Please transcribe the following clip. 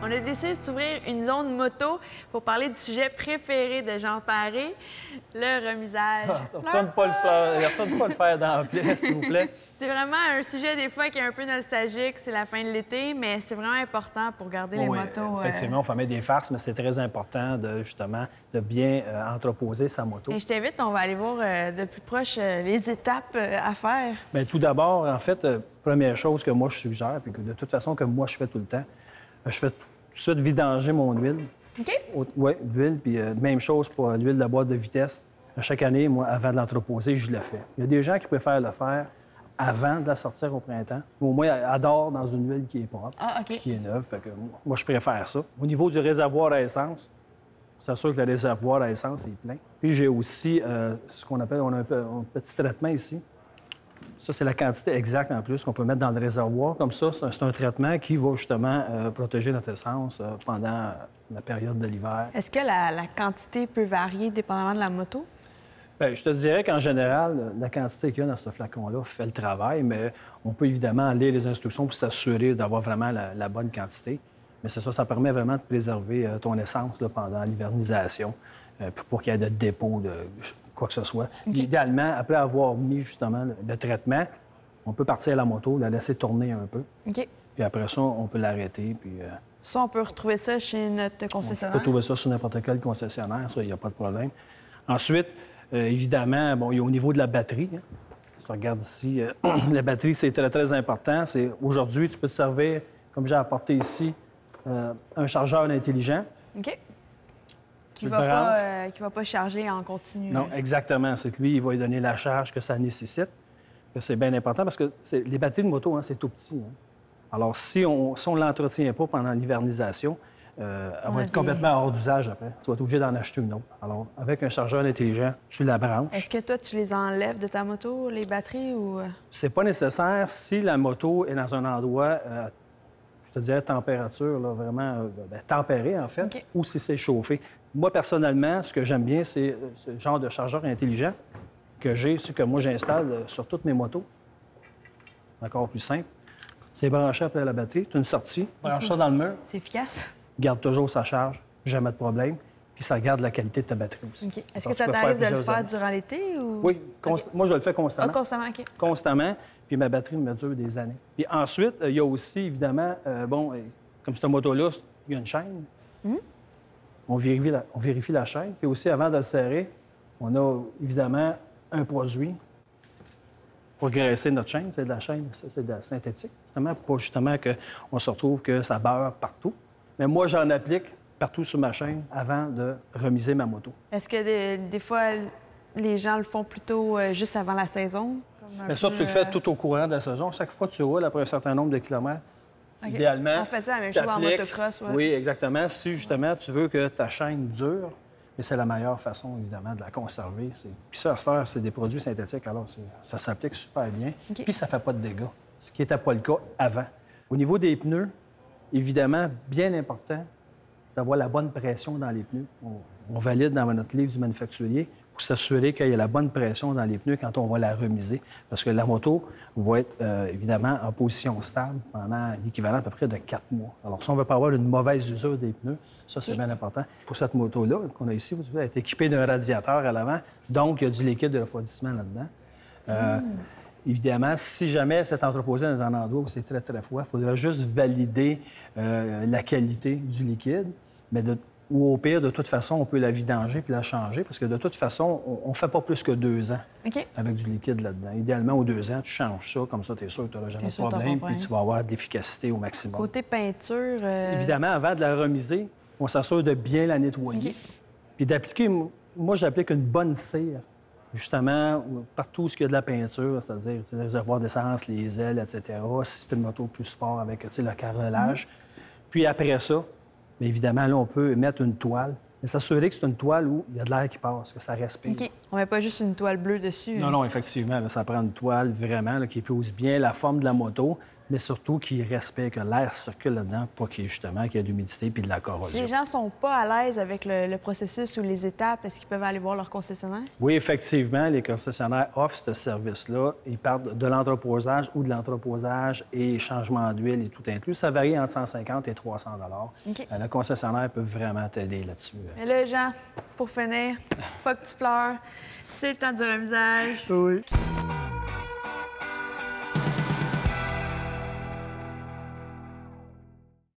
On a décidé de s'ouvrir une zone moto pour parler du sujet préféré de Jean Paré, le remisage. Retourne pas le faire dans la plaie, s'il vous plaît. C'est vraiment un sujet des fois qui est un peu nostalgique, c'est la fin de l'été, mais c'est vraiment important pour garder les motos. Effectivement, on fait mettre des farces, mais c'est très important de justement de bien entreposer sa moto. Et je t'invite, on va aller voir de plus proche les étapes à faire. Bien, tout d'abord, en fait, première chose que moi je suggère, puis que de toute façon que moi je fais tout le temps, je fais tout de suite vidanger mon huile. OK. Oui, l'huile, puis même chose pour l'huile de boîte de vitesse. Chaque année, moi, avant de l'entreposer, je le fais. Il y a des gens qui préfèrent le faire avant de la sortir au printemps. Au moins, elle adore dans une huile qui est propre, qui est neuve. Fait que moi, je préfère ça. Au niveau du réservoir à essence, c'est sûr que le réservoir à essence est plein. Puis j'ai aussi ce qu'on appelle, on a un petit traitement ici. Ça, c'est la quantité exacte en plus qu'on peut mettre dans le réservoir. Comme ça, c'est un traitement qui va justement protéger notre essence pendant la période de l'hiver. Est-ce que la quantité peut varier dépendamment de la moto? Bien, je te dirais qu'en général, la quantité qu'il y a dans ce flacon-là fait le travail, mais on peut évidemment lire les instructions pour s'assurer d'avoir vraiment la bonne quantité. Mais c'est ça permet vraiment de préserver ton essence là, pendant l'hivernisation, pour qu'il y ait de dépôt de quoi que ce soit. Okay. Idéalement, après avoir mis justement le traitement, on peut partir à la moto, la laisser tourner un peu. OK. Puis après ça, on peut l'arrêter. Puis, ça, on peut retrouver ça chez notre concessionnaire? On peut trouver ça sur n'importe quel concessionnaire, ça, il n'y a pas de problème. Ensuite, évidemment, bon, il y a au niveau de la batterie. Hein. Si tu regardes ici, la batterie, c'est très, très important. Aujourd'hui, tu peux te servir, comme j'ai apporté ici, un chargeur intelligent. OK. Qui ne va pas charger en continu. Non, exactement. C'est que lui, il va lui donner la charge que ça nécessite. C'est bien important parce que les batteries de moto, hein, c'est tout petit. Hein. Alors, si on ne l'entretient pas pendant l'hivernisation, elle va être complètement hors d'usage après. Tu vas être obligé d'en acheter une autre. Alors, avec un chargeur intelligent, tu la branches. Est-ce que toi, tu les enlèves de ta moto, les batteries, ou... C'est pas nécessaire si la moto est dans un endroit, je te dirais, température, là, vraiment tempérée, en fait, okay. Ou si c'est chauffé. Moi, personnellement, ce que j'aime bien, c'est ce genre de chargeur intelligent que j'ai, ce que moi j'installe sur toutes mes motos. Encore plus simple. C'est branché après la batterie. Tu as une sortie, branche ça dans le mur. C'est efficace. Garde toujours sa charge, jamais de problème. Puis ça garde la qualité de ta batterie aussi. Okay. Est-ce que ça t'arrive de le faire durant l'été? Ou... Oui, moi je le fais constamment. Ah, constamment, OK. Constamment. Puis ma batterie me dure des années. Puis ensuite, il y a aussi, évidemment, comme cette moto-là, il y a une chaîne. On vérifie la chaîne. Puis aussi, avant de le serrer, on a évidemment un produit pour graisser notre chaîne. C'est de la chaîne, c'est de la synthétique, justement, pour pas justement qu'on se retrouve que ça beurre partout. Mais moi, j'en applique partout sur ma chaîne avant de remiser ma moto. Est-ce que des fois, les gens le font plutôt juste avant la saison? Mais ça, tu le fais tout au courant de la saison. Chaque fois que tu roules après un certain nombre de kilomètres, okay. Idéalement, on fait ça la même chose en motocross, Oui, exactement. Si, justement, tu veux que ta chaîne dure, mais c'est la meilleure façon, évidemment, de la conserver. Puis ça, à cette heure, c'est des produits synthétiques, alors ça s'applique super bien. Okay. Puis ça ne fait pas de dégâts, ce qui n'était pas le cas avant. Au niveau des pneus, évidemment, bien important d'avoir la bonne pression dans les pneus. On valide dans notre livre du manufacturier pour s'assurer qu'il y a la bonne pression dans les pneus quand on va la remiser. Parce que la moto va être, évidemment, en position stable pendant l'équivalent à peu près de 4 mois. Alors, si on ne veut pas avoir une mauvaise usure des pneus, ça, c'est bien important. Pour cette moto-là qu'on a ici, vous savez, elle est équipée d'un radiateur à l'avant, donc il y a du liquide de refroidissement là-dedans. Évidemment, si jamais c'est entreposé dans un endroit où c'est très, très froid, il faudra juste valider la qualité du liquide, mais ou au pire, de toute façon, on peut la vidanger puis la changer, parce que de toute façon, on ne fait pas plus que 2 ans avec du liquide là-dedans. Idéalement, aux 2 ans, tu changes ça, comme ça, tu es sûr que tu n'auras jamais de problème, puis tu vas avoir de l'efficacité au maximum. Côté peinture... Évidemment, avant de la remiser, on s'assure de bien la nettoyer. Puis d'appliquer... Moi, j'applique une bonne cire, justement, partout où il y a de la peinture, c'est-à-dire les réservoirs d'essence, les ailes, etc., si c'est une moto plus sport avec le carrelage. Puis après ça, bien évidemment, là, on peut mettre une toile, mais s'assurer que c'est une toile où il y a de l'air qui passe, que ça respire. OK. On ne met pas juste une toile bleue dessus. Non, non, effectivement. Là, ça prend une toile vraiment là, qui épouse bien la forme de la moto. mais surtout qu'il respecte, que l'air circule là-dedans, pas qu'il y ait de l'humidité puis de la corrosion. Si les gens ne sont pas à l'aise avec le processus ou les étapes, est-ce qu'ils peuvent aller voir leur concessionnaire? Oui, effectivement, les concessionnaires offrent ce service-là. Ils partent de l'entreposage ou de l'entreposage et changement d'huile et tout inclus. Ça varie entre 150 et 300 OK. Le concessionnaire peut vraiment t'aider là-dessus. Mais là, Jean, pour finir, pas que tu pleures, c'est le temps du remisage. Oui.